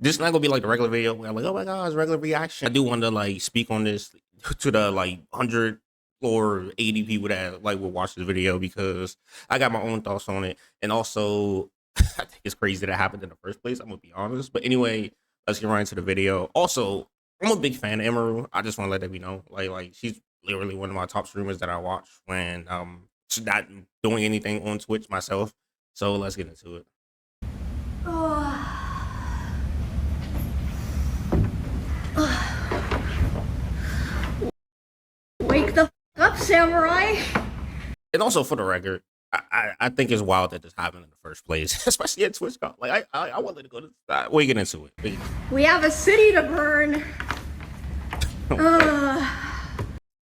This is not gonna be like the regular video where I'm like, oh my god, it's regular reaction. I do want to like speak on this to the like 100 or 80 people that like will watch this video because I got my own thoughts on it. And also, I think it's crazy that it happened in the first place. I'm gonna be honest. But anyway, let's get right into the video. Also, I'm a big fan of Emiru. I just want to let that be known. Like she's literally one of my top streamers that I watch when she's not doing anything on Twitch myself. So let's get into it. Wake the f up, samurai! And also, for the record, I think it's wild that this happened in the first place, especially at TwitchCon. Like, I wanted to go to. We'll get into it. We have a city to burn. And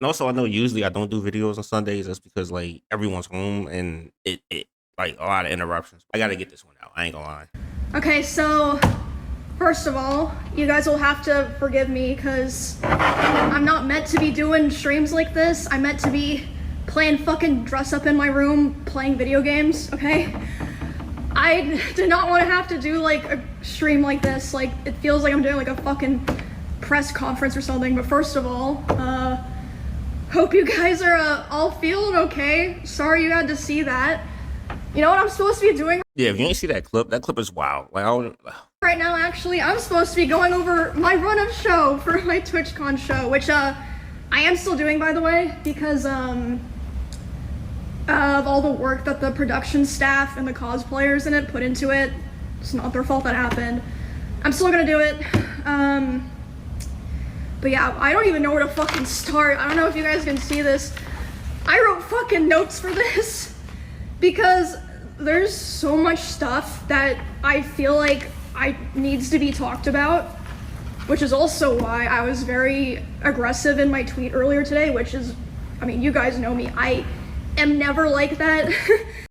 also, I know usually I don't do videos on Sundays. That's because like everyone's home and it like a lot of interruptions. I gotta get this one out. I ain't gonna lie. Okay, so first of all, you guys will have to forgive me because I'm not meant to be doing streams like this. I'm meant to be playing fucking dress up in my room, playing video games, okay? I did not want to have to do like a stream like this. Like, it feels like I'm doing like a fucking press conference or something. But first of all, hope you guys are all feeling okay. Sorry you had to see that. You know what I'm supposed to be doing? Yeah, if you ain't see that clip is wild. Like, right now, actually, I'm supposed to be going over my run of show for my TwitchCon show, which I am still doing, by the way, because of all the work that the production staff and the cosplayers in it put into it. It's not their fault that happened. I'm still gonna do it. But yeah, I don't even know where to fucking start. I don't know if you guys can see this. I wrote fucking notes for this because there's so much stuff that I feel like needs to be talked about, which is also why I was very aggressive in my tweet earlier today, which is, I mean, you guys know me. I am never like that.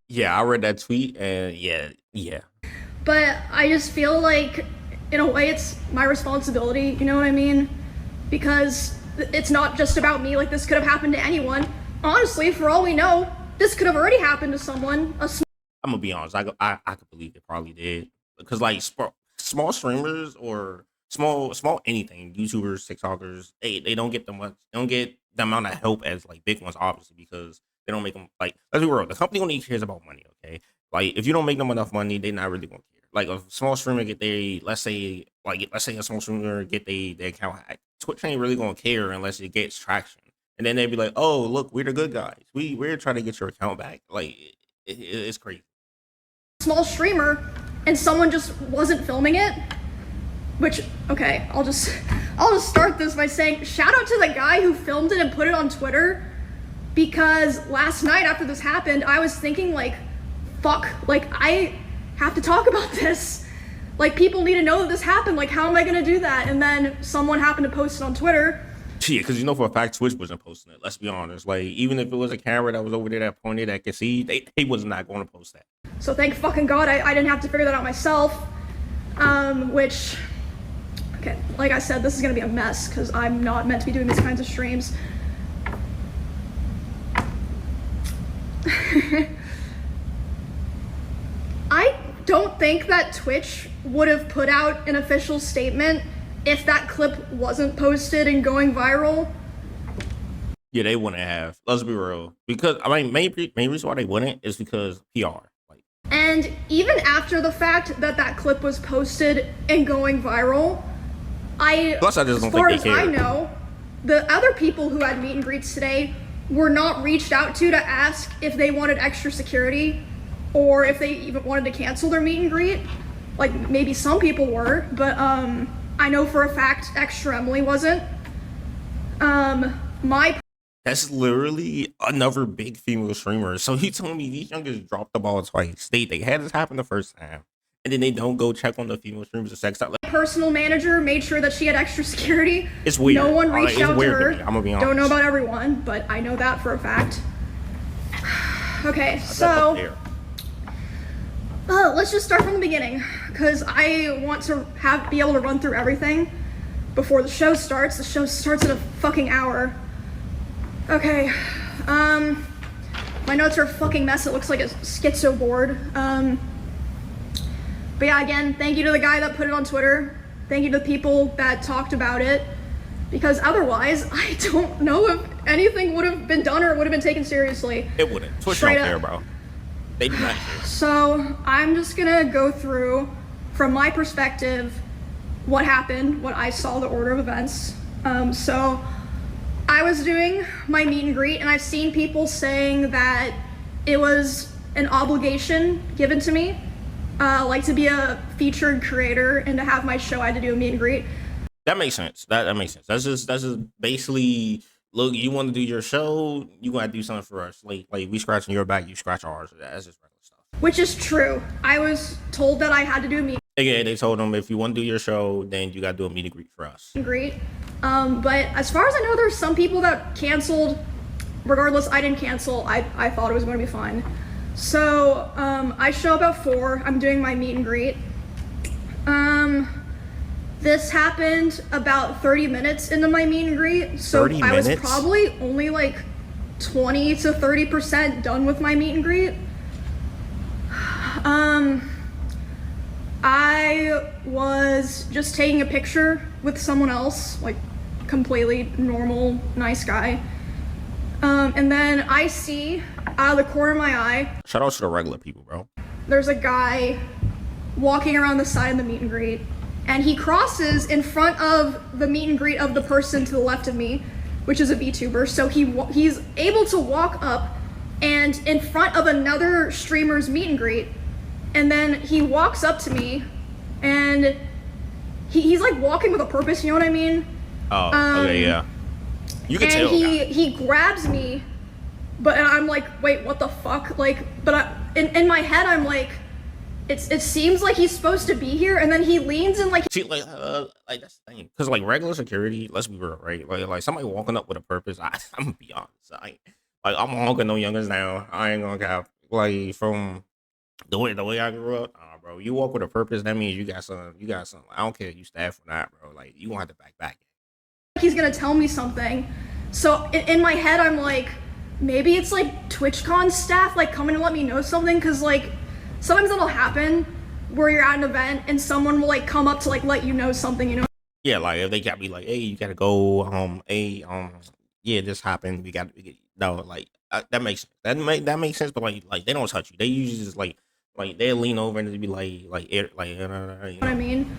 Yeah, I read that tweet and yeah. But I just feel like, in a way, it's my responsibility, you know what I mean? Because it's not just about me, like this could have happened to anyone. Honestly, for all we know, this could have already happened to someone. I'm gonna be honest, I could believe it probably did. Because like small streamers or small anything, YouTubers, TikTokers, they don't get the amount of help as like big ones, obviously, because they don't make them, like, let's be real, the company only cares about money, okay? Like, if you don't make them enough money, they're not really gonna care. Like, a small streamer get let's say a small streamer get their account hacked. Twitch ain't really gonna care unless it gets traction. And then they'd be like, oh, look, we're the good guys. We're trying to get your account back. Like, it's crazy. Small streamer and someone just wasn't filming it, which, okay, I'll just start this by saying shout out to the guy who filmed it and put it on Twitter, because last night after this happened, I was thinking like, fuck, like I have to talk about this. Like, people need to know that this happened. Like, how am I gonna do that? And then someone happened to post it on Twitter. Yeah, because you know for a fact Twitch wasn't posting it. Let's be honest. Like, even if it was a camera that was over there that pointed that could see, they was not going to post that. So thank fucking God I didn't have to figure that out myself. Which, okay, like I said, this is gonna be a mess because I'm not meant to be doing these kinds of streams. I don't think that Twitch would have put out an official statement if that clip wasn't posted and going viral. Yeah, they wouldn't have. Let's be real. Because, I mean, main reason why they wouldn't is because PR. Like, and even after the fact that clip was posted and going viral, plus, I just don't as far think they care. I know, the other people who had meet and greets today were not reached out to ask if they wanted extra security or if they even wanted to cancel their meet and greet. Like, maybe some people were, but I know for a fact Extra Emily wasn't. That's literally another big female streamer. So he told me these youngers dropped the ball twice. They had this happen the first time, and then they don't go check on the female streamers the sex time. Like, personal manager made sure that she had extra security. It's weird. No one reached out to her. I'm gonna be honest. Don't know about everyone, but I know that for a fact. Okay, so let's just start from the beginning, because I want to be able to run through everything before the show starts. The show starts in a fucking hour. Okay, my notes are a fucking mess. It looks like a schizo board. But yeah, again, thank you to the guy that put it on Twitter. Thank you to the people that talked about it, because otherwise, I don't know if anything would have been done or would have been taken seriously. It wouldn't. Twitch Straight don't care, up. bro. They do not care. So I'm just gonna go through, from my perspective, what happened, what I saw, the order of events. So I was doing my meet and greet, and I've seen people saying that it was an obligation given to me, like to be a featured creator and to have my show, I had to do a meet and greet. That makes sense. That makes sense. That's just basically, look, you want to do your show, you gotta do something for us. Like we scratching your back, you scratch ours. That's just regular stuff. Which is true. I was told that I had to do a meet Again, they told them if you want to do your show, then you gotta do a meet and greet for us. and greet. But as far as I know, there's some people that canceled. Regardless, I didn't cancel. I thought it was going to be fine. So I show up at 4. I'm doing my meet and greet. This happened about 30 minutes into my meet and greet. So 30 I was minutes? probably only like 20 to 30% done with my meet and greet. I was just taking a picture with someone else, like completely normal, nice guy. And then I see out of the corner of my eye, Shout out to the regular people, bro. there's a guy walking around the side of the meet and greet, and he crosses in front of the meet and greet of the person to the left of me, which is a VTuber. So he's able to walk up and in front of another streamer's meet and greet, and then he walks up to me, and he's like walking with a purpose. You know what I mean? Oh, okay, yeah. You can And tell. he grabs me, but I'm like, wait, what the fuck? Like, but in my head, I'm like, it seems like he's supposed to be here, and then he leans in like. See, like that's the thing, because like regular security, let's be real, right? Like somebody walking up with a purpose. I'm gonna be honest, I'm honking no youngers now. I ain't gonna cap. Like from the way I grew up, bro. You walk with a purpose, that means you got something. You got something. I don't care if you staff or not, bro. Like you gonna have to back. He's gonna tell me something. So in my head, I'm like, maybe it's like TwitchCon staff like coming to let me know something, because like sometimes it'll happen where you're at an event and someone will like come up to like let you know something, you know. Yeah, like if they got me like, hey, you gotta go. Yeah, this happened. We got no, like that makes sense. But like they don't touch you. They usually just like they'll lean over and just be like you know What I mean?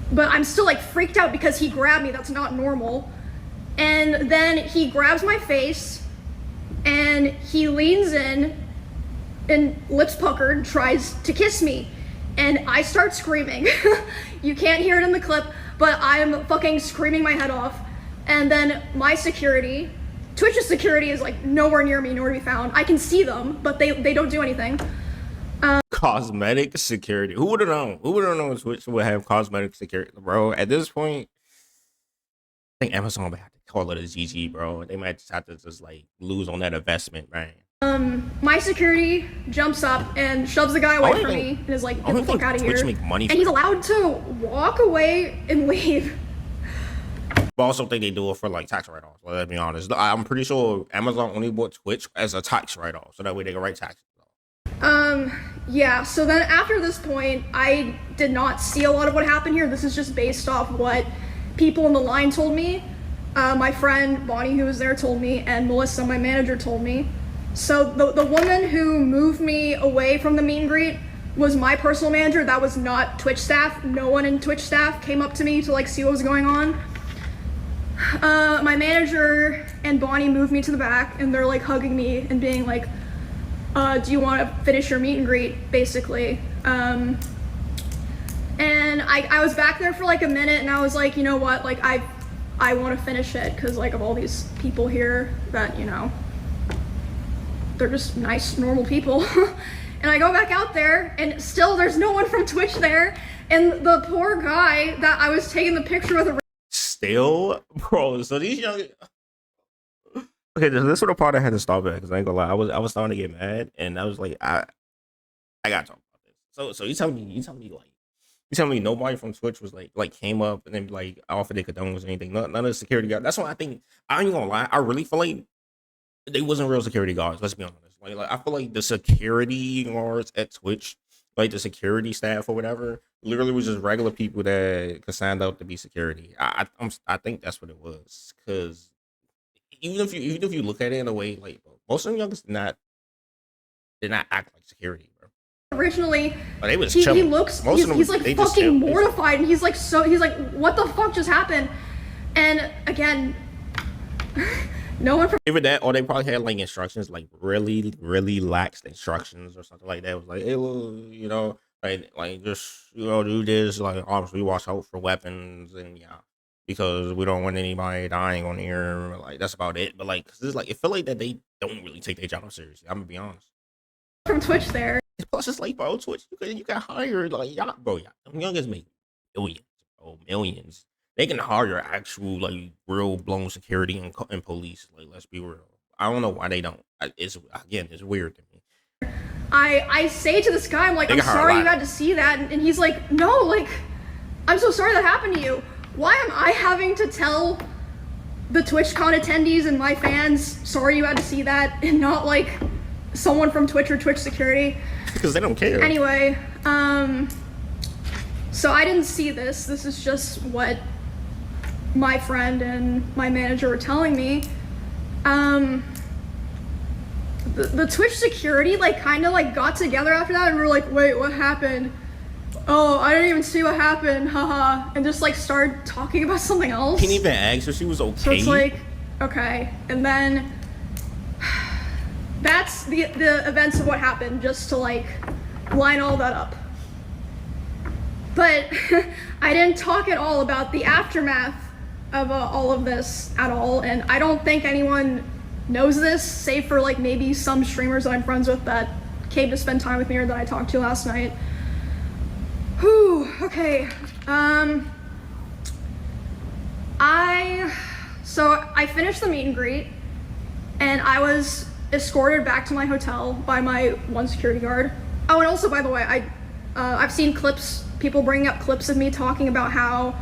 But I'm still like freaked out because he grabbed me. That's not normal. And then he grabs my face and he leans in and lips puckered tries to kiss me. And I start screaming. You can't hear it in the clip, but I'm fucking screaming my head off. And then my security, Twitch's security, is like nowhere near me, nowhere to be found. I can see them, but they don't do anything. Cosmetic security. Who would have known? Who would have known Twitch would have cosmetic security, bro? At this point, I think Amazon would have to call it a GG, bro. They might just have to just like lose on that investment, man. My security jumps up and shoves the guy away from me and is like, get the fuck out of here. Make money and he's allowed to walk away and leave. But I also think they do it for like tax write-offs. Let's be honest. I'm pretty sure Amazon only bought Twitch as a tax write-off, so that way they can write taxes. Yeah, so then after this point, I did not see a lot of what happened here. This is just based off what people in the line told me. My friend Bonnie, who was there, told me, and Melissa, my manager, told me. So the woman who moved me away from the meet and greet was my personal manager. That was not Twitch staff. No one in Twitch staff came up to me to like see what was going on. My manager and Bonnie moved me to the back, and they're like hugging me and being like, do you want to finish your meet and greet, basically. And I was back there for like a minute, and I was like, you know what, like I want to finish it because like of all these people here that, you know, they're just nice, normal people. And I go back out there, and still there's no one from Twitch there, and the poor guy that I was taking the picture with. Still, bro. So these young. Okay, this sort of part I had to stop at because I ain't gonna lie, I was starting to get mad, and I was like, I gotta talk about this. So you tell me nobody from Twitch was like came up and then like offered their condolences or anything. None of the security guards. That's why I think I ain't gonna lie. I really feel like they wasn't real security guards. Let's be honest. Like I feel like the security guards at Twitch like the security staff or whatever, literally was just regular people that could sign up to be security. I think that's what it was. Because even if you look at it in a way, like most of them youngsters did not act like security, bro. Originally, But they was he chilling. looks, Most of them, he's like they just fucking chill. mortified, and he's like, what the fuck just happened? And again, no one from Either that, or they probably had like instructions, like really, really lax instructions or something like that. It was like, hey, well, like just do this. Like obviously, watch out for weapons, and yeah, because we don't want anybody dying on here. Like that's about it. But like, 'cause it's like it feel like that they don't really take their job seriously. I'm gonna be honest. Twitch there. Plus, it's like, bro, Twitch, you can hire like y'all, bro, yeah, them youngest make millions, bro, millions. They can hire actual like real blown security and police. Like, let's be real. I don't know why they don't. It's weird to me. I say to this guy, I'm like, They I'm can hire a sorry you lot. had to see that, and he's like, no, like, I'm so sorry that happened to you. Why am I having to tell the TwitchCon attendees and my fans, sorry you had to see that, and not like someone from Twitch or Twitch security? Because they don't care. Anyway, so I didn't see this. This is just what my friend and my manager were telling me. The Twitch security like kind of like got together after that, and we were like, wait, what happened? Oh, I didn't even see what happened, haha, and just like started talking about something else. Can't even ask her she was okay. So it's like, okay, and then that's the events of what happened, just to like line all that up. But I didn't talk at all about the aftermath of all of this at all, and I don't think anyone knows this, save for like maybe some streamers that I'm friends with that came to spend time with me or that I talked to last night. Whew, okay. I finished the meet and greet, and I was escorted back to my hotel by my one security guard. Oh, and also, by the way, I've seen clips, people bringing up clips of me talking about how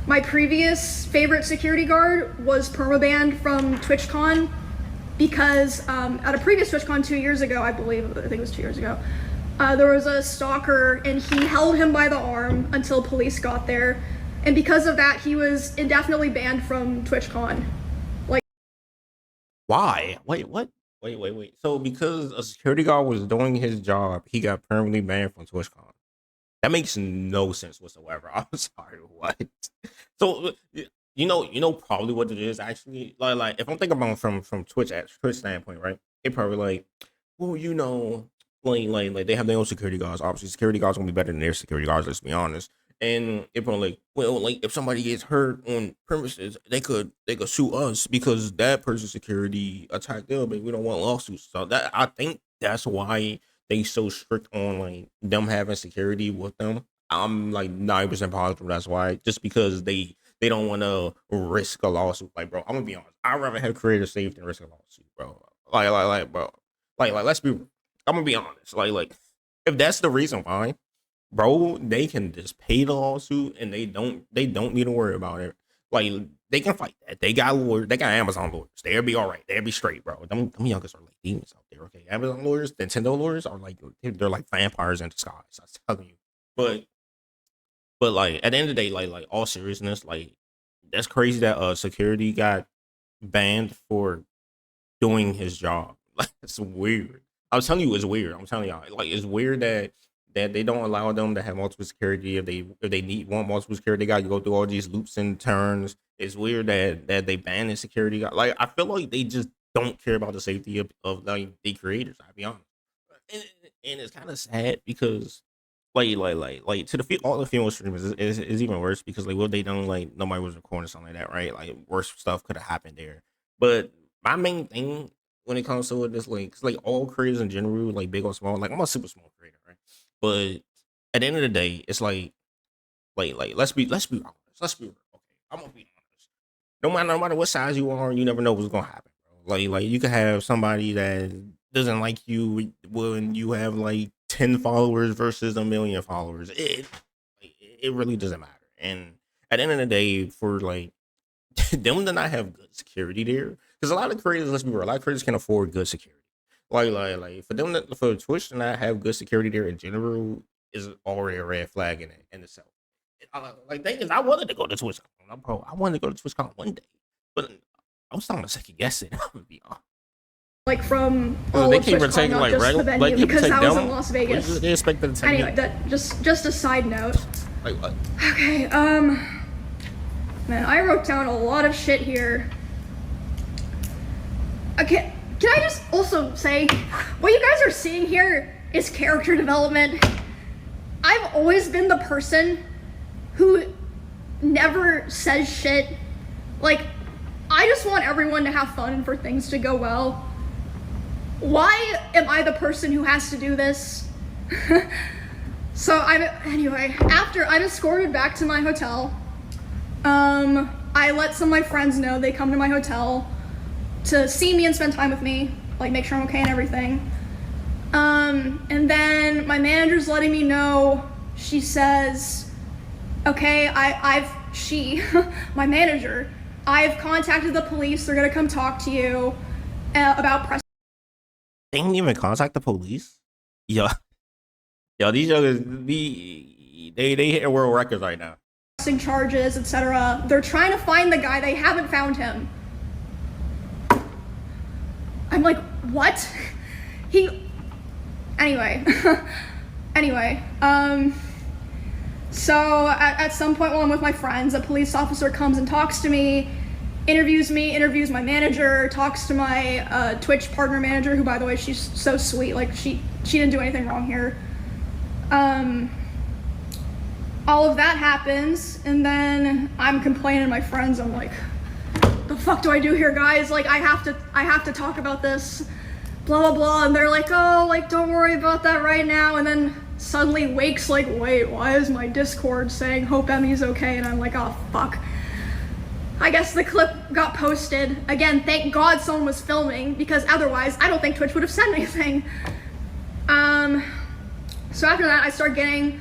my previous favorite security guard was permabanned from TwitchCon because at a previous TwitchCon 2 years ago, I think it was 2 years ago, there was a stalker and he held him by the arm until police got there. And because of that, he was indefinitely banned from TwitchCon. Like, why? Wait, what? Wait. So because a security guard was doing his job, he got permanently banned from TwitchCon. That makes no sense whatsoever. I'm sorry, what? So probably what it is actually. Like if I'm thinking about it from Twitch standpoint, right? They probably like, well, like they have their own security guards. Obviously, security guards gonna be better than their security guards. Let's be honest. And it probably like, well, like if somebody gets hurt on premises, they could sue us because that person's security attacked them, and we don't want lawsuits. So that I think that's why they so strict on like them having security with them. I'm like 90% positive that's why. Just because they don't want to risk a lawsuit. Like, bro, I'm gonna be honest. I'd rather have creator safe than risk a lawsuit, bro. Bro. Like, let's be. I'm gonna be honest. Like, if that's the reason why, bro, they can just pay the lawsuit and they don't need to worry about it. Like they can fight that. They got lawyers. They got Amazon lawyers. They'll be all right. They'll be straight, bro. Them youngers are like demons out there. Okay, Amazon lawyers, Nintendo lawyers are like they're like vampires in disguise. I'm telling you. But like at the end of the day, like all seriousness, like that's crazy that security got banned for doing his job. Like it's weird. I was telling you it's weird. I'm telling y'all, like it's weird that they don't allow them to have multiple security if they want multiple security. They got to go through all these loops and turns. It's weird that they ban the security guard. Like I feel like they just don't care about the safety of like the creators. I'll be honest, and it's kind of sad because like to all the female streamers is even worse because like what they done, like nobody was recording something like that, right? Like worse stuff could have happened there. But my main thing when it comes to this, like, 'cause, like all creators in general, like big or small, like I'm a super small creator, right? But at the end of the day, it's like let's be honest. Let's be real. Okay, I'm gonna be honest. No matter what size you are, you never know what's gonna happen, bro. Like you could have somebody that doesn't like you when you have like 10 followers versus a million followers. It really doesn't matter. And at the end of the day, for like them to not have good security there, because a lot of creators, let's be real, a lot of creators can afford good security. Like for them for Twitch to not have good security there in general is already a red flag in itself. Like thing is, I wanted to go to TwitchCon, bro. I wanted to go to TwitchCon one day, but I was starting to second guess it. I'm gonna be honest. Like from they all of keep TwitchCon, taking not like just the regular, venue, like people because take that was them. in Las Vegas. They expect them to take Anyway, that just a side note. like what? Okay, man, I wrote down a lot of shit here. Okay, can I just also say, what you guys are seeing here is character development. I've always been the person who never says shit. Like, I just want everyone to have fun and for things to go well. Why am I the person who has to do this? So anyway, after I'm escorted back to my hotel, I let some of my friends know they come to my hotel to see me and spend time with me, like make sure I'm okay and everything. And then my manager's letting me know, she says, okay, my manager, I've contacted the police, they're gonna come talk to you about press. They didn't even contact the police. Yo, these youngers, they hit world records right now. Charges, etc. They're trying to find the guy. They haven't found him. I'm like, what? Anyway, so at some point while I'm with my friends, a police officer comes and talks to me, interviews my manager, talks to my Twitch partner manager, who, by the way, she's so sweet. Like, she didn't do anything wrong here. All of that happens, and then I'm complaining to my friends. I'm like, the fuck do I do here, guys? Like, I have to talk about this, blah blah blah. And they're like, oh, like, don't worry about that right now. And then suddenly Wake's like, wait, why is my Discord saying hope Emmy's okay? And I'm like, oh fuck. I guess the clip got posted. Again, thank God someone was filming, because otherwise I don't think Twitch would have said anything. So after that, I start getting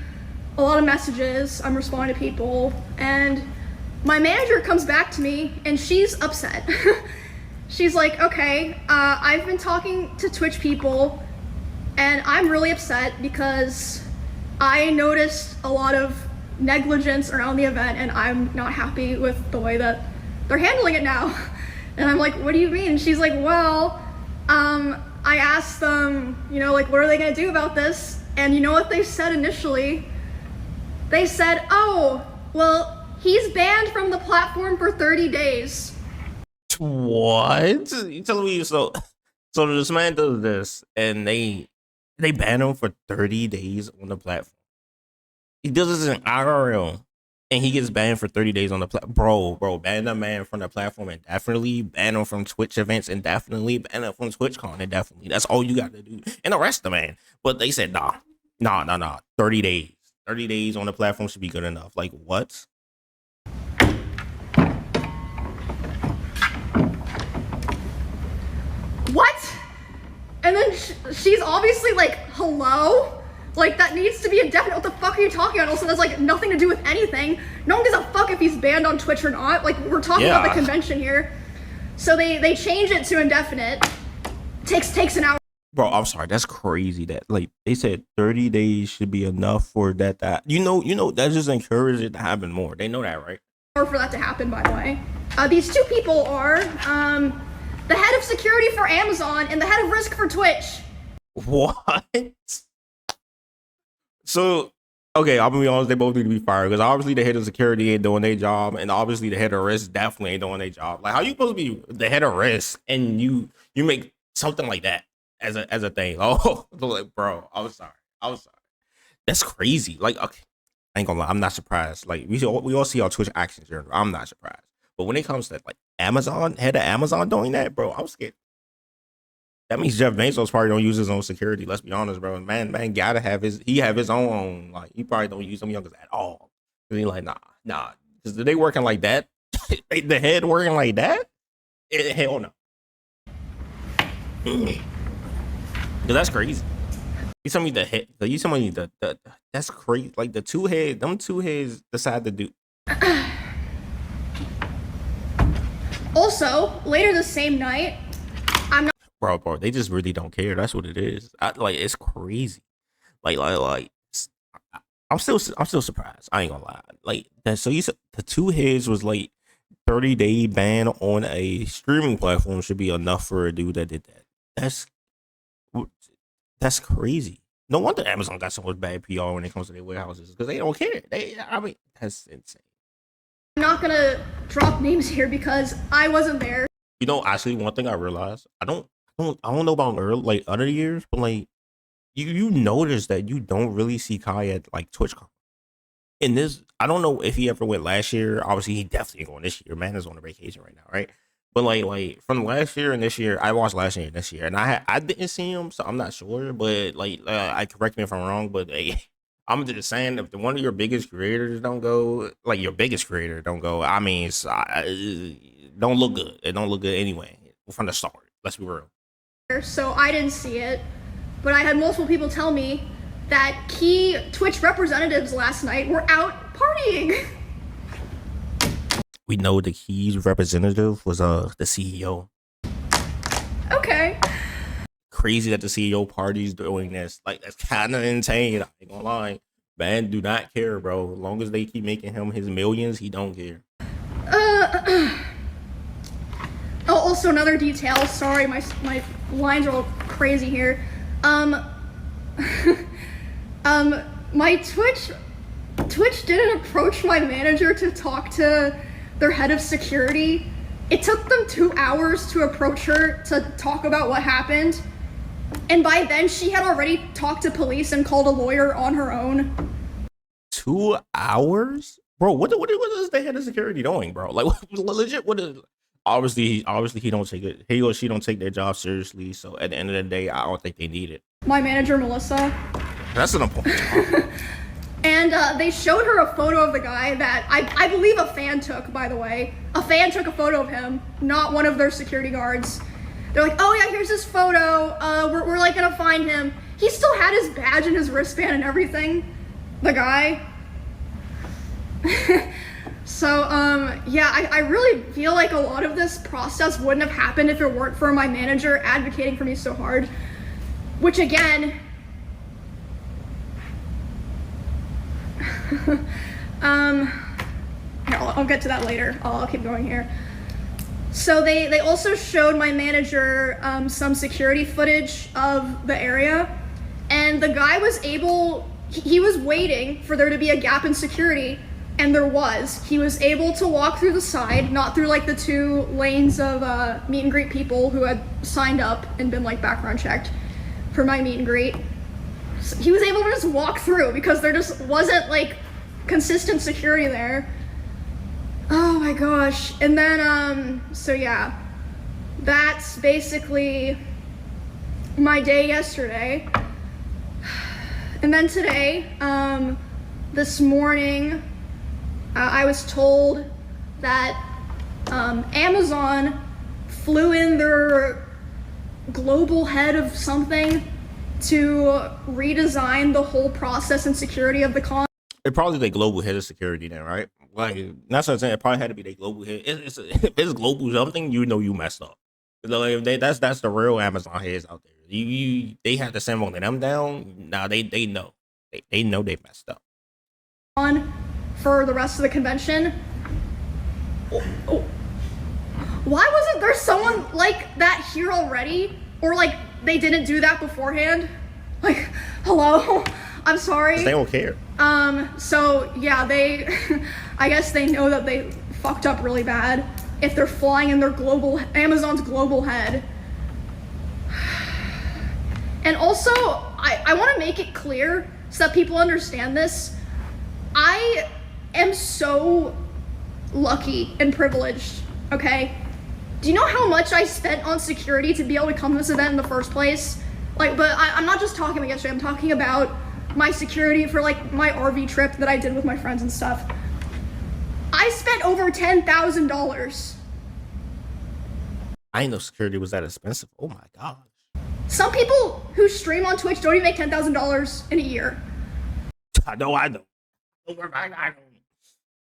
a lot of messages. I'm responding to people, and my manager comes back to me and she's upset. She's like, okay, I've been talking to Twitch people and I'm really upset because I noticed a lot of negligence around the event and I'm not happy with the way that they're handling it now. And I'm like, what do you mean? And she's like, well, I asked them, you know, like, what are they gonna do about this? And you know what they said initially? They said, oh, well, he's banned from the platform for 30 days. What? You telling me so this man does this and they ban him for 30 days on the platform. He does this in IRL and he gets banned for 30 days on the platform. Bro, ban the man from the platform indefinitely, ban him from Twitch events indefinitely, ban him from TwitchCon indefinitely. That's all you got to do. And arrest the man. But they said, nah. 30 days. 30 days on the platform should be good enough. Like, what? What? And then she's obviously like, hello? Like, that needs to be indefinite. What the fuck are you talking about? Also, that's like nothing to do with anything. No one gives a fuck if he's banned on Twitch or not. Like, we're talking about the convention here. So they change it to indefinite. Takes an hour. Bro, I'm sorry. That's crazy. That, like, they said 30 days should be enough for that. You know, that just encourages it to happen more. They know that, right? Or for that to happen, by the way. These two people are the head of security for Amazon and the head of risk for Twitch. What? So, okay, I'm gonna be honest, they both need to be fired, because obviously the head of security ain't doing their job, and obviously the head of risk definitely ain't doing their job. Like, how you supposed to be the head of risk and you make something like that as a thing? Oh, like, bro, I was sorry. That's crazy. Like, okay, I ain't gonna lie, I'm not surprised. Like, we all see our Twitch actions here. I'm not surprised. But when it comes to like Amazon, head of Amazon doing that, bro, I'm scared. That means Jeff Bezos probably don't use his own security. Let's be honest, bro. Man gotta have his own. Like, he probably don't use them youngers at all. Cause he like, nah. Cause they working like that? The head working like that? Hell no. Cause that's crazy. You tell me the head. You tell me the that's crazy. Like them two heads decide to do. Also, later the same night, bro, they just really don't care. That's what it is. Like it's crazy. Like I'm still surprised. I ain't gonna lie. Like that. So you said the two heads was like 30-day ban on a streaming platform should be enough for a dude that did that. That's that's crazy. No wonder Amazon got so much bad PR when it comes to their warehouses because they don't care. I mean, that's insane. I'm not gonna drop names here because I wasn't there. You know, actually, one thing I realized, I don't know about early, like other years, but like you notice that you don't really see Kai at like TwitchCon. In this, I don't know if he ever went last year. Obviously, he definitely ain't going this year. Man is on a vacation right now, right? But like from last year and this year, I watched last year and this year, and I didn't see him, so I'm not sure. But like, I correct me if I'm wrong, but hey, I'm just saying if one of your biggest creators don't go, like your biggest creator don't go, I mean, don't look good. It don't look good anyway from the start. Let's be real. So I didn't see it, but I had multiple people tell me that key Twitch representatives last night were out partying. We know the key representative was the CEO. Okay. Crazy that the CEO party's doing this. Like that's kind of insane. I ain't gonna lie. Man, do not care, bro. As long as they keep making him his millions, he don't care. Oh, also another detail. Sorry, my lines are all crazy here. My Twitch didn't approach my manager to talk to their head of security. It took them 2 hours to approach her to talk about what happened. And by then she had already talked to police and called a lawyer on her own. 2 hours? Bro, what is the head of security doing, bro? Like legit, what is obviously he don't take it. He or she don't take their job seriously. So at the end of the day, I don't think they need it. My manager, Melissa. That's an important. And they showed her a photo of the guy that I believe a fan took, by the way. A fan took a photo of him, not one of their security guards. They're like, oh yeah, here's his photo. We're like gonna find him. He still had his badge and his wristband and everything. The guy. So, yeah, I really feel like a lot of this process wouldn't have happened if it weren't for my manager advocating for me so hard. Which again, I'll get to that later. I'll keep going here. So they also showed my manager some security footage of the area, and the guy was he was waiting for there to be a gap in security, and there was. He was able to walk through the side, not through like the 2 lanes of meet and greet people who had signed up and been like background checked for my meet and greet. So he was able to just walk through because there just wasn't like consistent security there. Oh my gosh. And then, so yeah, that's basically my day yesterday. And then today, this morning, I was told that Amazon flew in their global head of something to redesign the whole process and security of the con. It probably the global head of security then, right? Like that's what I'm saying. It probably had to be the global head. If it's global something, you know you messed up. Like that's the real Amazon heads out there. They have to send one of them down. Now they know they know they messed up. On for the rest of the convention. Oh. Why wasn't there someone like that here already? Or like they didn't do that beforehand? Like, hello? I'm sorry. They don't care. So yeah, I guess they know that they fucked up really bad if they're flying in their Amazon's global head. And also, I want to make it clear so that people understand this. I am so lucky and privileged, okay? Do you know how much I spent on security to be able to come to this event in the first place? Like, but I'm not just talking about yesterday, I'm talking about my security for like my RV trip that I did with my friends and stuff. I spent over $10,000. I didn't know security was that expensive. Oh my gosh. Some people who stream on Twitch don't even make $10,000 in a year. I know.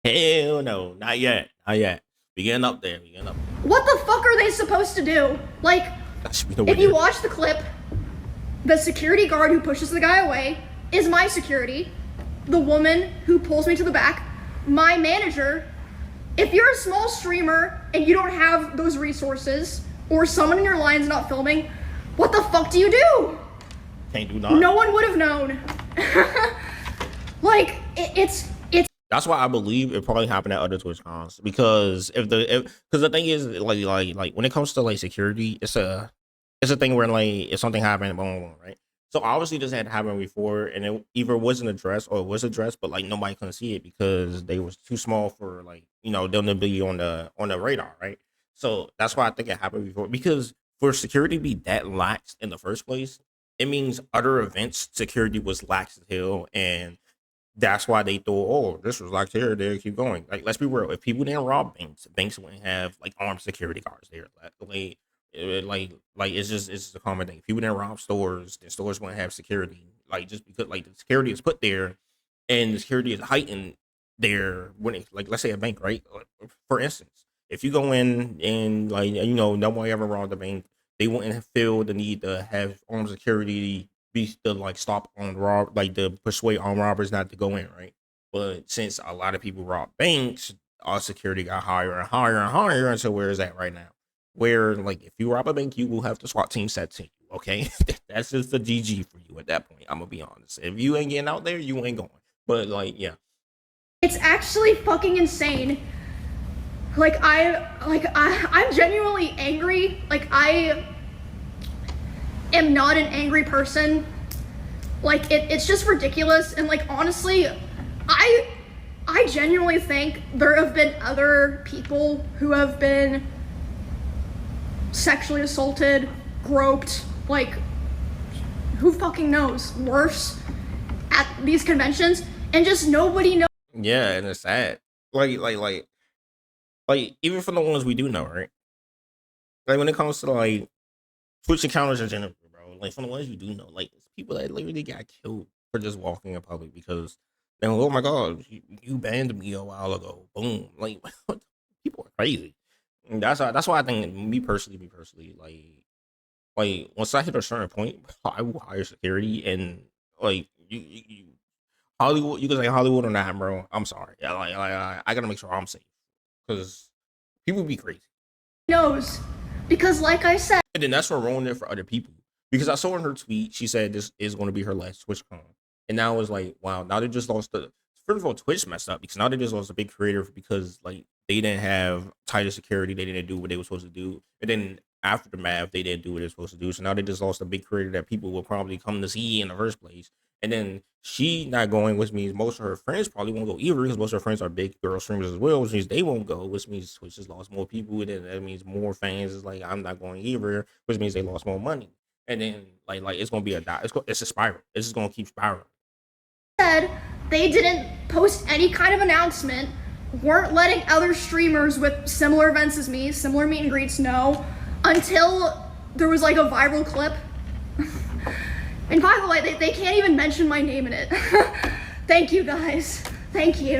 Hell no, not yet. We getting up there. What the fuck are they supposed to do? Like, That should be the If you way. watch the clip, the security guard who pushes the guy away is my security. The woman who pulls me to the back, my manager. If you're a small streamer and you don't have those resources, or someone in your line's not filming, what the fuck do you do? Can't do nothing. No one would have known. Like, it's. That's why I believe it probably happened at other TwitchCons, because because the thing is, like when it comes to like security, it's a thing where like if something happened, boom, boom, right? So obviously this had happened before, and it either wasn't addressed or it was addressed, but like nobody couldn't see it because they was too small for like them to be on the radar, right? So that's why I think it happened before, because for security to be that lax in the first place, it means other events security was lax as hell, and that's why they thought, oh, this was like here, there, keep going. Like, let's be real. If people didn't rob banks wouldn't have like armed security guards there. Like it's a common thing. If people didn't rob stores, then stores wouldn't have security. Like just because like the security is put there, and the security is heightened there when it, like let's say a bank, right? For instance, if you go in and like nobody ever robbed the bank, they wouldn't feel the need to have armed security be to like stop on like to persuade armed robbers not to go in, right? But since a lot of people rob banks, our security got higher and higher and higher until where is that right now? Where like if you rob a bank, you will have the SWAT team set to you. Okay, that's just the GG for you at that point. I'm gonna be honest. If you ain't getting out there, you ain't going. But like, yeah, It's actually fucking insane. I'm genuinely angry. Like I am not an angry person. Like it's just ridiculous. And like honestly, I genuinely think there have been other people who have been sexually assaulted, groped, like who fucking knows, worse at these conventions, and just nobody knows. yeah, and it's sad. Like even for the ones we do know, right? Like when it comes to like Twitch encounters in general, bro. Like from the ones you do know, like it's people that literally got killed for just walking in public because then oh my god, you banned me a while ago. Boom. Like people are crazy. And that's why I think me personally, like once I hit a certain point, I will hire security and like you Hollywood. You can say Hollywood or not, bro. I'm sorry. Yeah, I gotta make sure I'm safe because people be crazy. Knows because like I said, And then that's what ruined it for other people. Because I saw in her tweet, she said this is going to be her last TwitchCon. And now it's like, wow, now they just lost the. First of all, Twitch messed up because now they just lost a big creator because like they didn't have tighter security, they didn't do what they were supposed to do, and then after the math, they didn't do what they were supposed to do. So now they just lost a big creator that people will probably come to see in the first place. And then she not going, which means most of her friends probably won't go either because most of her friends are big girl streamers as well, which means they won't go, which means Twitch just lost more people. And then that means more fans is like, I'm not going either, which means they lost more money. And then like it's gonna be it's a spiral. It's just gonna keep spiraling. said they didn't post any kind of announcement, weren't letting other streamers with similar events as me, similar meet and greets know, until there was like a viral clip. And by the way, they can't even mention my name in it. Thank you guys. Thank you.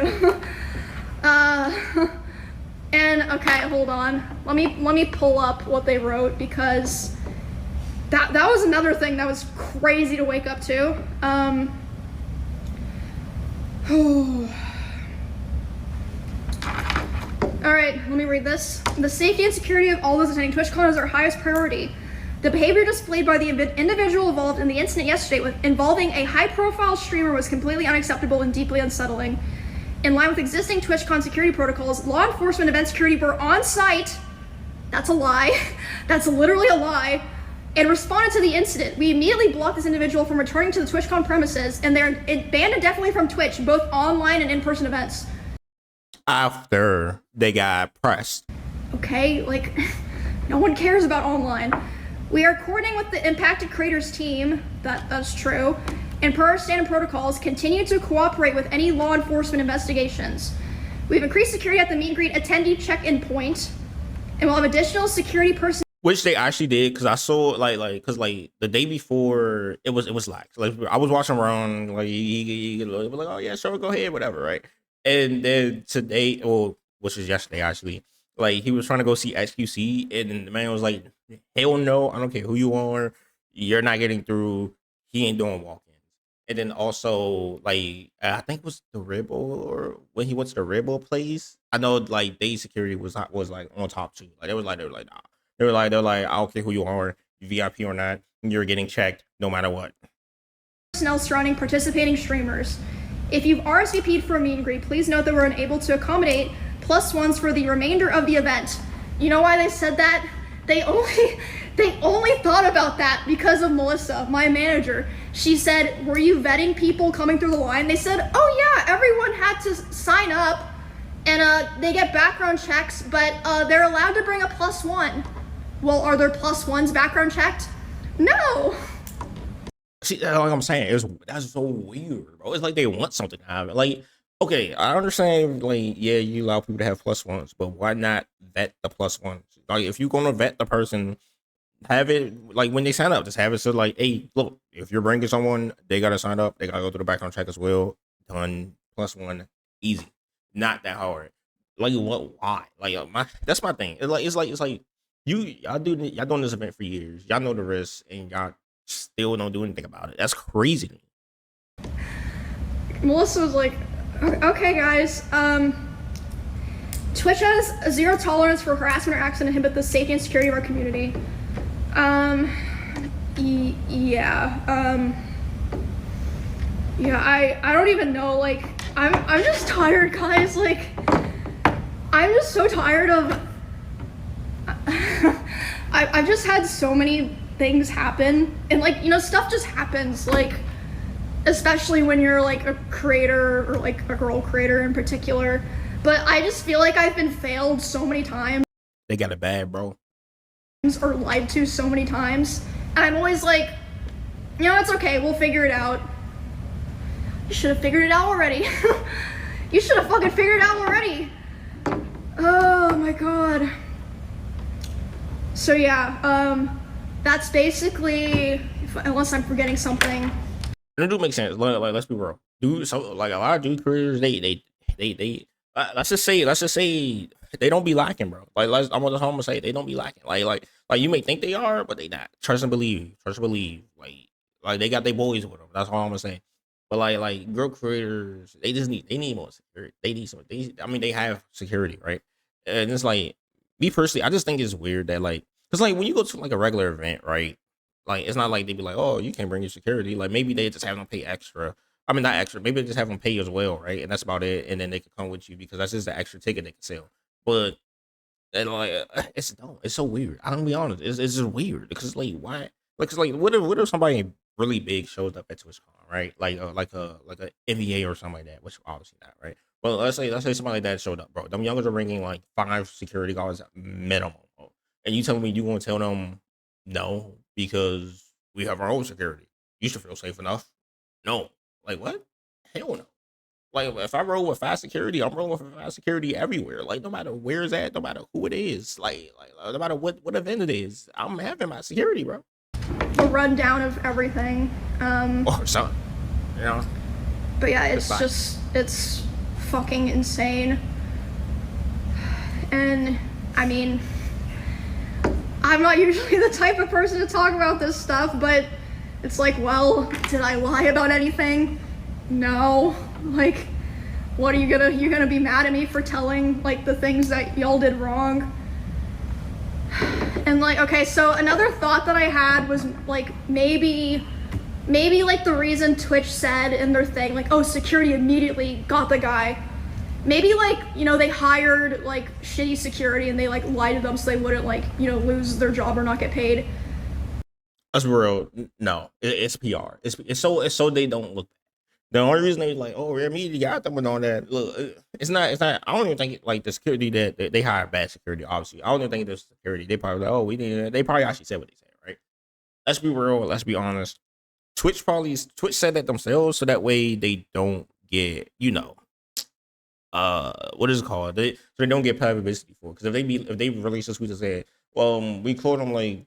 And okay, hold on. Let me pull up what they wrote because that was another thing that was crazy to wake up to. Alright, let me read this. The safety and security of all those attending TwitchCon is our highest priority. The behavior displayed by the individual involved in the incident yesterday involving a high-profile streamer was completely unacceptable and deeply unsettling. In line with existing TwitchCon security protocols, law enforcement event security were on site. That's a lie. That's literally a lie. And responded to the incident. We immediately blocked this individual from returning to the TwitchCon premises, and they're banned indefinitely from Twitch, both online and in-person events. After they got pressed. Okay, like, no one cares about online. We are coordinating with the impacted creators team, that's true, and per our standard protocols, continue to cooperate with any law enforcement investigations. We've increased security at the meet and greet attendee check-in point, and we'll have additional security personnel. Which they actually did, because I saw because the day before it was lax. Like I was watching around, like he was like, oh yeah, sure, go ahead, whatever, right? And then today, or which was yesterday actually, like he was trying to go see XQC, and then the man was like, Hell no, I don't care who you are. You're not getting through. He ain't doing walk-ins. And then also, like, I think it was the Red Bull or when he went to the Red Bull place. I know like day security was like on top too. Like they were like nah. They're like I don't care who you are, VIP or not, you're getting checked no matter what. Personnel surrounding participating streamers. If you've RSVP'd for a meet and greet, please note that we're unable to accommodate +1s for the remainder of the event. You know why they said that? They only thought about that because of Melissa, my manager. She said, were you vetting people coming through the line? They said, oh yeah, everyone had to sign up and they get background checks, but they're allowed to bring a +1. Well, are there +1s background checked? No. See, that's like I'm saying, that's so weird, bro. It's like they want something to happen. Like, okay, I understand, like, yeah, you allow people to have +1s, but why not vet the +1s? Like, if you're gonna vet the person, have it like when they sign up, just have it so like, hey, look, if you're bringing someone, they gotta sign up, they gotta go through the background check as well. Done, +1, easy, not that hard. Like, what? Why? Like, that's my thing. It's like y'all doing this event for years. Y'all know the risks, and y'all still don't do anything about it. That's crazy to me. Melissa was like, okay guys, Twitch has a zero tolerance for harassment or acts that inhibit the safety and security of our community. I don't even know, like, I'm just tired, guys, like, I'm just so tired of, I've just had so many things happen, and like, you know, stuff just happens, like, especially when you're like a creator or like a girl creator in particular. But I just feel like I've been failed so many times. They got it bad, bro. Or lied to so many times. And I'm always like, you know, it's okay, we'll figure it out. You should have figured it out already. You should have fucking figured it out already. Oh my god. So yeah, that's basically, unless I'm forgetting something. It do make sense. Like, let's be real. Dude, so like a lot of dude creators, they let's just say they don't be lacking, bro. Like, I'm gonna say they don't be lacking. Like you may think they are, but they not. Trust and believe. Trust and believe. Like they got their boys with them. That's all I'm gonna say. But like girl creators, they need more security. They need some. I mean, they have security, right? And it's like, me personally, I just think it's weird that like, cause like when you go to like a regular event, right? Like, it's not like they be like, oh, you can't bring your security. Like, maybe they just have them pay extra. I mean, not extra. Maybe they just have them pay as well, right? And that's about it. And then they can come with you because that's just the extra ticket they can sell. But and like, it's dumb. It's so weird. I'm gonna be honest. It's just weird because like, why? Like, 'cause, like, what if somebody really big shows up at TwitchCon, right? Like a NBA or something like that, which obviously not, right? Well, let's say somebody like that showed up, bro. Them youngers are bringing like 5 security guards minimum, bro. And you telling me you gonna tell them no because we have our own security? You should feel safe enough. No, like what? Hell no. Like, if I roll with fast security, I'm rolling with fast security everywhere. Like, no matter where it's at, no matter who it is, like no matter what event it is, I'm having my security, bro. A rundown of everything. Or something, you know. But yeah, it's fucking insane. And I mean, I'm not usually the type of person to talk about this stuff, but it's like, well, did I lie about anything? No. Like, what are you're gonna be mad at me for telling like the things that y'all did wrong? And like, okay, so another thought that I had was like, maybe like the reason Twitch said in their thing, like, oh, security immediately got the guy. Maybe like, you know, they hired like shitty security and they like lied to them so they wouldn't like, you know, lose their job or not get paid. That's real. No, it's PR. It's so they don't look. The only reason they like, oh, we media got them and all that. Look, it's not. I don't even think like the security that they hire bad security. Obviously, I don't even think there's security. They probably like, oh, we need. They probably actually said what they said, right? Let's be real. Let's be honest. Twitch said that themselves, so that way they don't get, you know, what is it called? So they don't get publicity for. Because if they release a tweet and say, well, we called them like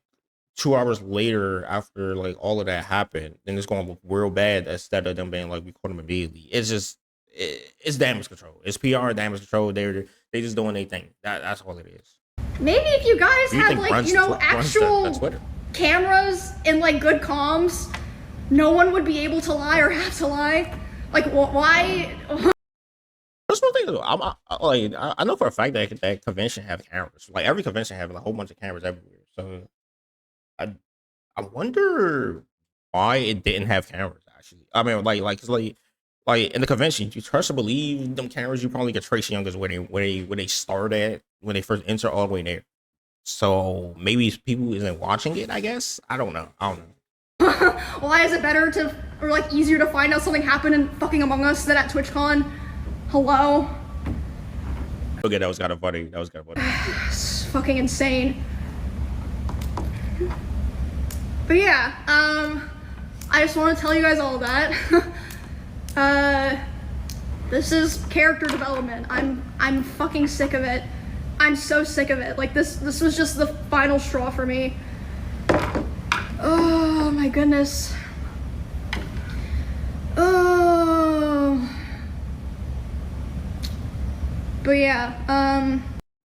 2 hours later after like all of that happened, then it's gonna look real bad instead of them being like, we caught them immediately. It's just it's damage control. It's PR damage control. They just doing their thing. That's all it is. maybe if you guys Do you had think like, runs you know, runs actual the Twitter? cameras and like good comms, no one would be able to lie or have to lie. Like, why? That's one thing. I know for a fact that that convention have cameras. Like every convention have a whole bunch of cameras everywhere. So I I wonder why it didn't have cameras. Actually, I mean, cause like in the convention, you trust to believe them cameras. You probably get Trace Youngers where they start at when they first enter all the way there. So maybe people isn't watching it. I guess I don't know. I don't know. Why is it better to, or like easier to find out something happened in fucking Among Us than at TwitchCon? Hello? Okay, that was kind of funny. It's fucking insane. But yeah, I just want to tell you guys all that. This is character development. I'm fucking sick of it. I'm so sick of it. Like this was just the final straw for me. Oh my goodness. Oh. But yeah,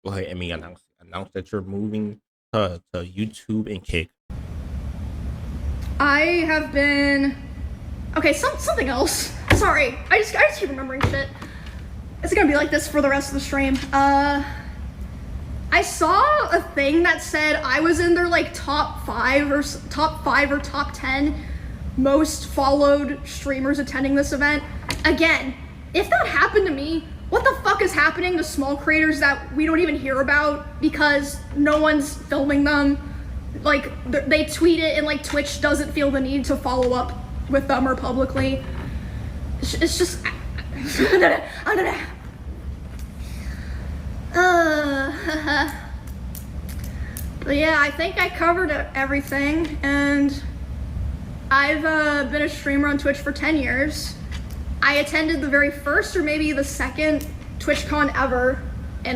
Well, hey, Emmy announced that you're moving to YouTube and Kick. I have been okay. Something else. Sorry, I just keep remembering shit. It's gonna be like this for the rest of the stream. I saw a thing that said I was in their like top 5 or top 10 most followed streamers attending this event. Again, if that happened to me, what the fuck is happening to small creators that we don't even hear about because no one's filming them? Like they tweet it and like Twitch doesn't feel the need to follow up with them or publicly. It's just but yeah, I think I covered everything, and I've been a streamer on Twitch for 10 years. I attended the very first or maybe the second TwitchCon ever in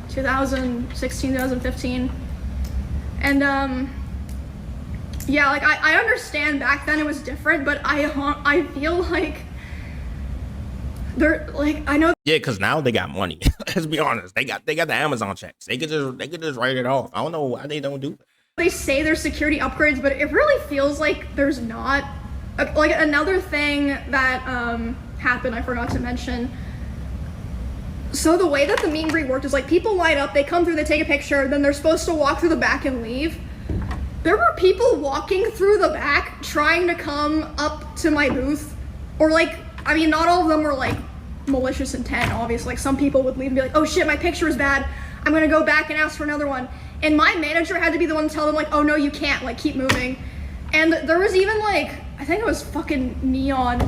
2016, 2015. And yeah, like I understand back then it was different, but I feel like they're like, I know. Yeah, because now they got money. Let's be honest. They got the Amazon checks. They could just write it off. I don't know why they don't do it. They say there's security upgrades, but it really feels like there's not. Like another thing that happened, I forgot to mention. So the way that the meet and greet worked is like people line up, they come through, they take a picture, then they're supposed to walk through the back and leave. There were people walking through the back trying to come up to my booth, or like, I mean, not all of them were like malicious intent, obviously. Like some people would leave and be like, oh shit, my picture is bad. I'm gonna go back and ask for another one. And my manager had to be the one to tell them like, oh no, you can't, like keep moving. And there was even like, I think it was fucking Neon,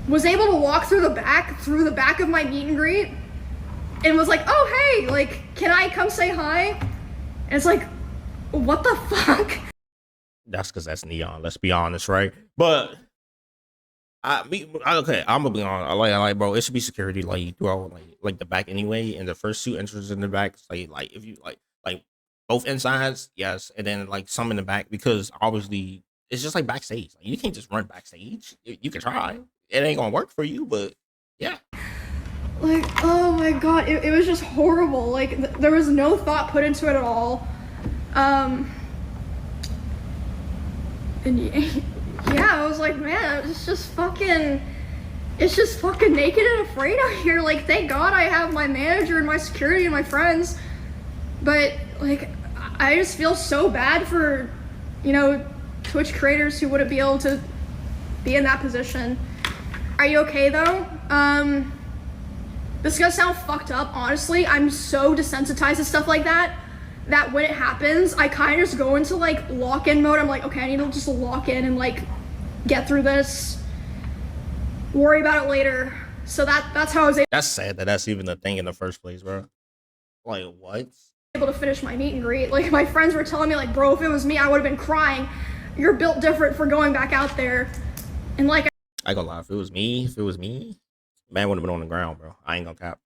was able to walk through the back of my meet and greet and was like, oh hey, like, can I come say hi? And it's like, what the fuck? That's because that's Neon. Let's be honest, right? But okay, I'm gonna be honest. Like, bro, it should be security like throughout like the back anyway. And the first 2 entrances in the back, like if you like both insides, yes, and then like some in the back, because obviously it's just like backstage. Like, you can't just run backstage. You can try. It ain't gonna work for you, but yeah. Like, oh my god, it was just horrible. Like there was no thought put into it at all. And yeah, I was like, man, it's just fucking naked and afraid out here. Like, thank God I have my manager and my security and my friends. But like, I just feel so bad for, you know, Twitch creators who wouldn't be able to be in that position. Are you okay though? This is gonna sound fucked up, honestly. I'm so desensitized to stuff like that when it happens, I kind of just go into like lock-in mode. I'm like, okay, I need to just lock in and like get through this, worry about it later. So that's how I was That's sad that that's even the thing in the first place, bro. Like, what? able to finish my meet and greet. Like, my friends were telling me like, bro, if it was me, I would have been crying. You're built different for going back out there. And like, I gonna lie, if it was me, man would have been on the ground, bro. I ain't gonna cap.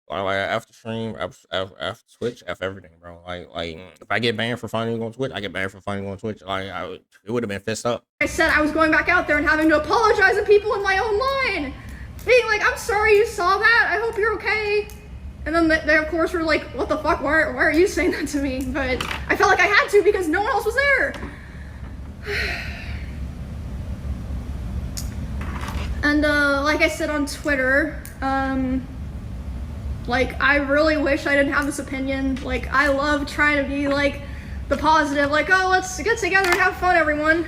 Like after stream, after Twitch, after everything, bro. Like if I get banned for finding on Twitch, I get banned for finding on Twitch. It would have been fist up. I said I was going back out there and having to apologize to people in my own line, being like, I'm sorry you saw that. I hope you're okay. And then they of course were like, what the fuck, why are you saying that to me? But I felt like I had to because no one else was there. And like I said on Twitter, like I really wish I didn't have this opinion. Like I love trying to be like the positive, like, oh, let's get together and have fun, everyone.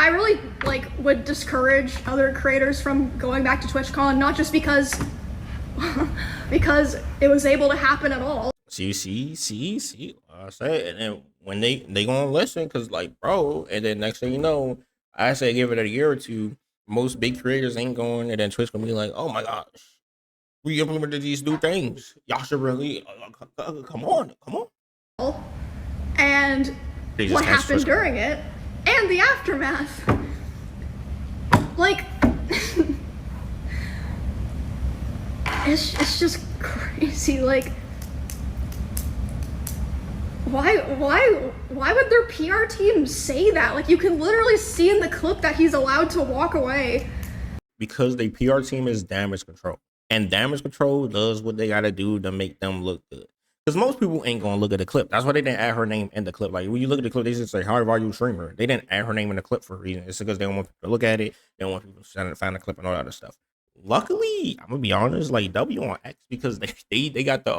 I really like would discourage other creators from going back to TwitchCon, not just because because it was able to happen at all. See, I say, and then when they gonna listen, because like, bro, and then next thing you know, I say give it a year or two, most big creators ain't going, and then Twitch gonna be like, oh my gosh, we implemented these new things, y'all should really come on. And what happened during it and the aftermath, like it's just crazy. Like why would their PR team say that? Like you can literally see in the clip that he's allowed to walk away. Because the PR team is damage control, and damage control does what they gotta do to make them look good. Because most people ain't gonna look at the clip. That's why they didn't add her name in the clip. Like when you look at the clip, they just say, "How are you streamer?" They didn't add her name in the clip for a reason. It's because they don't want people to look at it. They don't want people to find the clip and all that other stuff. Luckily, I'm gonna be honest, like W on X, because they got the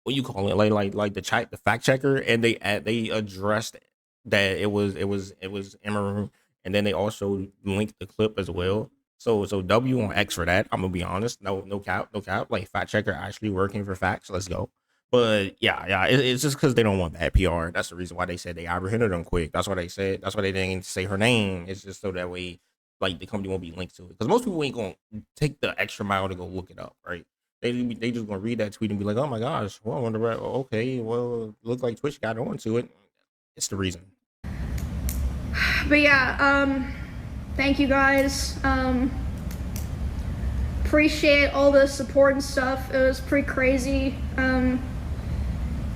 what you call it, like the fact checker, and they addressed that it was Emiru, and then they also linked the clip as well. So W on X for that. I'm gonna be honest, no cap. Like fact checker actually working for facts. Let's go. But yeah, it's just because they don't want bad PR. That's the reason why they said they apprehended them quick. That's what they said. That's why they didn't say her name. It's just so that way, like the company won't be linked to it. Because most people ain't gonna take the extra mile to go look it up, right? They just gonna read that tweet and be like, oh my gosh, well, I wonder, okay, well, look like Twitch got onto it. It's the reason. But yeah, thank you guys. Appreciate all the support and stuff. It was pretty crazy.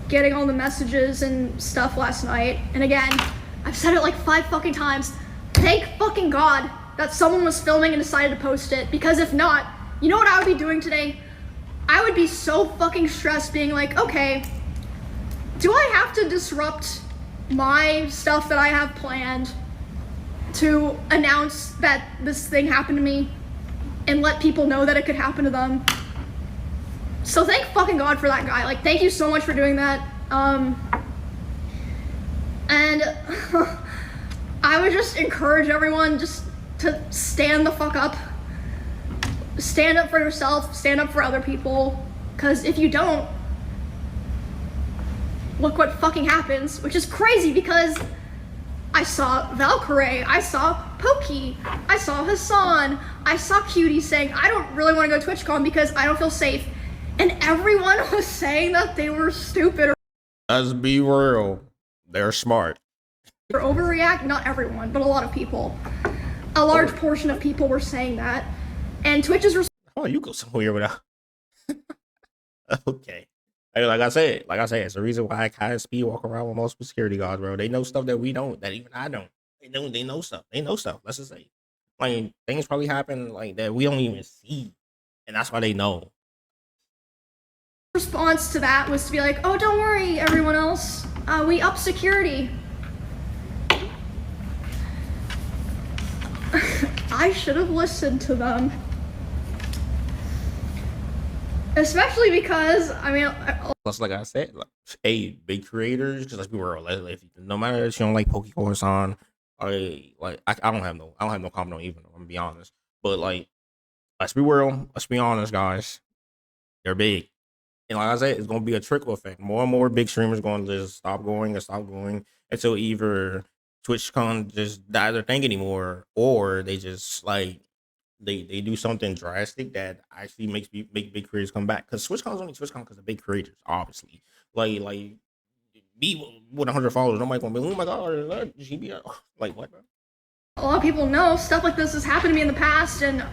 Getting all the messages and stuff last night. And again, I've said it like 5 fucking times. Thank fucking God that someone was filming and decided to post it. Because if not, you know what I would be doing today? I would be so fucking stressed being like, okay, do I have to disrupt my stuff that I have planned to announce that this thing happened to me and let people know that it could happen to them? So thank fucking God for that guy. Like, thank you so much for doing that. And I would just encourage everyone just to stand the fuck up. Stand up for yourself, stand up for other people, because if you don't, look what fucking happens, which is crazy because I saw Valkyrie, I saw Pokey, I saw Hassan, I saw Cutie saying, I don't really want to go to TwitchCon because I don't feel safe, and everyone was saying that they were stupid. Let's be real, they're smart. Or overreact, not everyone, but a lot of people. A large portion of people were saying that. And Twitch is oh, you go somewhere without. Okay, like I said, it's the reason why I kind of speed walk around with multiple security guards, bro. They know stuff that we don't, that even I don't. They know stuff. Let's just say, like things probably happen like that we don't even see, and that's why they know. Response to that was to be like, oh, don't worry, everyone else. We up security. I should have listened to them. Especially because, I mean, plus, like I said, like, hey, big creators, just like we were, no matter if you don't like Pokey-san, I don't have no comment on even. I'm gonna be honest, but like, let's be real, let's be honest, guys, they're big, and like I said, it's gonna be a trickle effect. More and more big streamers going to just stop going until either TwitchCon just die their thing anymore, or they just like. They do something drastic that actually makes big creators come back. Because TwitchCon is only TwitchCon because of big creators, obviously. Like me with 100 followers, nobody gonna be, oh my god, is that GBR? Like what, bro? A lot of people know stuff like this has happened to me in the past, and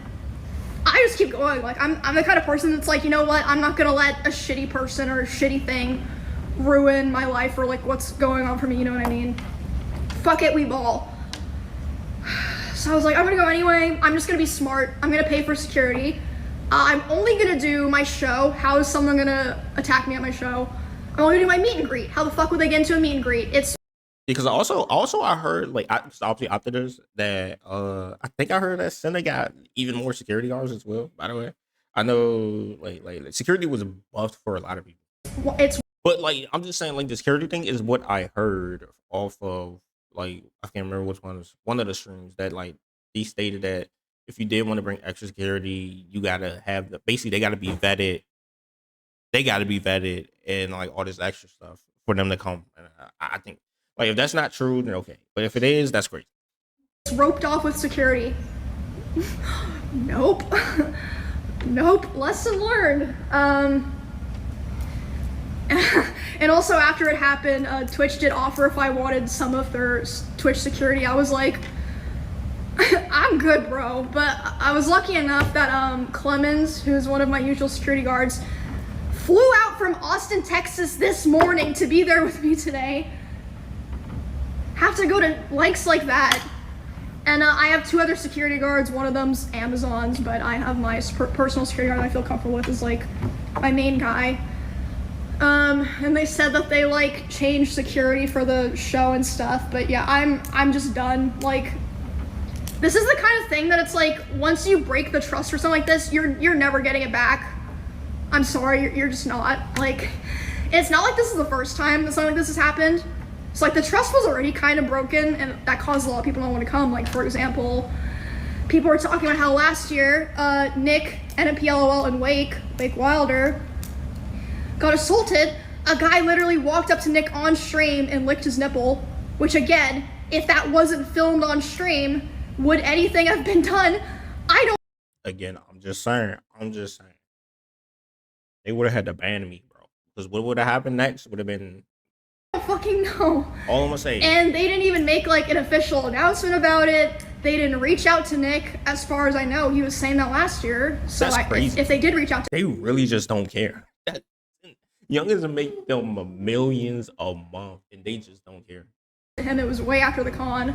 I just keep going. Like I'm the kind of person that's like, you know what? I'm not gonna let a shitty person or a shitty thing ruin my life or like what's going on for me. You know what I mean? Fuck it, we ball. So I was like, I'm gonna go anyway. I'm just gonna be smart. I'm gonna pay for security. I'm only gonna do my show. How is someone gonna attack me at my show? I'm only gonna do my meet and greet. How the fuck would they get into a meet and greet? It's Because also I heard like obviously after this that I think I heard that Senna got even more security guards as well. By the way, I know like security was buffed for a lot of people, it's but like I'm just saying like the security thing is what I heard off of like I can't remember which one was one of the streams that like he stated that if you did want to bring extra security, you gotta have basically they gotta be vetted. They gotta be vetted and like all this extra stuff for them to come. And I think like if that's not true, then okay. But if it is, that's great. roped off with security. Nope. Nope. Lesson learned. And also after it happened, Twitch did offer if I wanted some of their Twitch security. I was like, I'm good, bro. But I was lucky enough that Clemens, who's one of my usual security guards, flew out from Austin, Texas this morning to be there with me today. Have to go to lengths like that. And I have 2 other security guards. One of them's Amazon's, but I have my personal security guard that I feel comfortable with is like my main guy. And they said that they like changed security for the show and stuff, but yeah, I'm just done. Like, this is the kind of thing that it's like once you break the trust for something like this, you're never getting it back. I'm sorry, you're just not. Like, it's not like this is the first time that something like this has happened. So like the trust was already kind of broken, and that caused a lot of people not want to come. Like, for example, people were talking about how last year Nick, NMPLOL, and Wake Wilder got assaulted. A guy literally walked up to Nick on stream and licked his nipple, which again, if that wasn't filmed on stream, would anything have been done? I don't. Again, I'm just saying. They would have had to ban me, bro. Because what would have happened next would have been Fucking know. all I'm gonna say. And they didn't even make like an official announcement about it. They didn't reach out to Nick, as far as I know. He was saying that last year. So That's crazy. If they did reach out to They really just don't care. Youngins make them millions a month, and they just don't care. him, it was way after the con.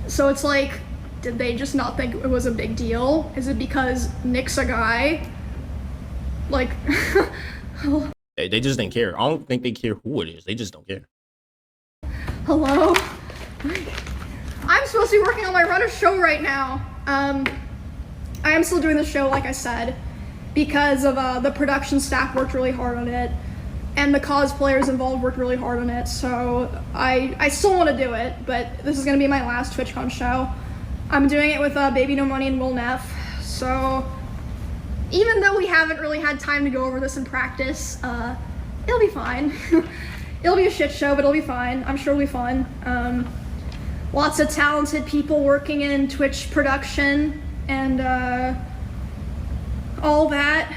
So it's like, did they just not think it was a big deal? Is it because Nick's a guy? Like, They just didn't care. I don't think they care who it is. They just don't care. hello? I'm supposed to be working on my runner show right now. I am still doing the show, like I said, because of the production staff worked really hard on it, and the cosplayers involved worked really hard on it, so I still want to do it, but this is going to be my last TwitchCon show. I'm doing it with Baby No Money and Will Neff, so even though we haven't really had time to go over this in practice, it'll be fine. It'll be a shit show, but it'll be fine. I'm sure it'll be fun. Lots of talented people working in Twitch production and all that.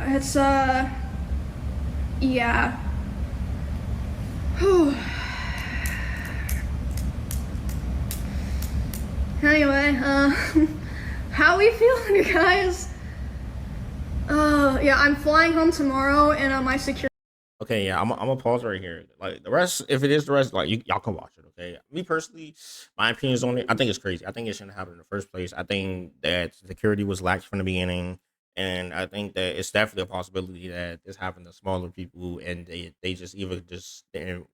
It's yeah. Whew. Anyway, how we feeling, you guys? Yeah, I'm flying home tomorrow, and my security. Okay, yeah, I'm gonna pause right here. Like the rest, if it is the rest, like y'all can watch it. Okay, me personally, my opinions on it, I think it's crazy. I think it shouldn't happen in the first place. I think that security was lax from the beginning, and I think that it's definitely a possibility that this happened to smaller people, and they just either just didn't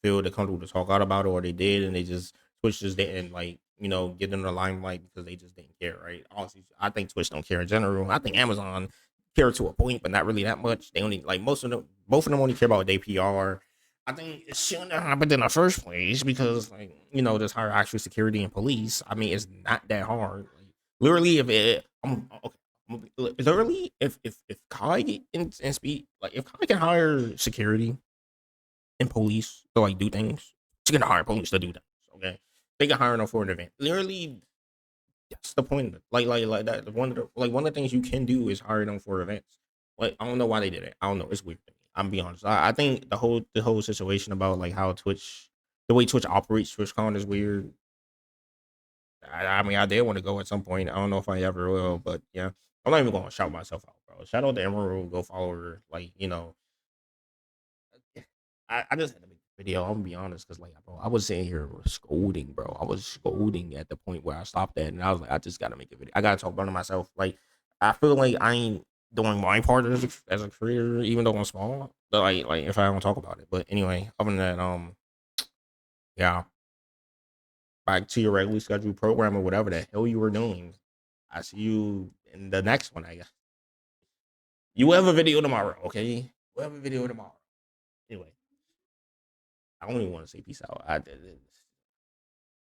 feel the comfortable to talk out about it, or they did, and they just Twitch just didn't like get in the limelight because they just didn't care, right? Honestly, I think Twitch don't care in general. I think Amazon care to a point, but not really that much. They only like both of them only care about their PR. I think it shouldn't have happened in the first place because just hire actual security and police. I mean, it's not that hard. Like, literally, if it, okay, literally, if Kai and Speed, like if Kai can hire security and police to like do things, she can hire police to do things. Okay, they can hire them for an event. Literally, that's the point. Like that. One of the things you can do is hire them for events. Like I don't know why they did it. I don't know. It's weird to me. I'm be honest. I think the whole situation about like how the way Twitch operates TwitchCon is weird. I mean, I did want to go at some point. I don't know if I ever will, but yeah, I'm not even going to shout myself out, bro. Shout out to Emiru. Go follow her. Like I just had to make video. I'm gonna be honest, cause like, bro, I was sitting here scolding, bro. I was scolding at the point where I stopped at, and I was like, I just gotta make a video. I gotta talk about it myself. Like, I feel like I ain't doing my part as a creator, even though I'm small. But like if I don't talk about it. But anyway, other than that, yeah, back to your regularly scheduled program or whatever the hell you were doing. I see you in the next one, I guess. You will have a video tomorrow, okay? We'll have a video tomorrow. Anyway, I don't even want to say peace out. I did it.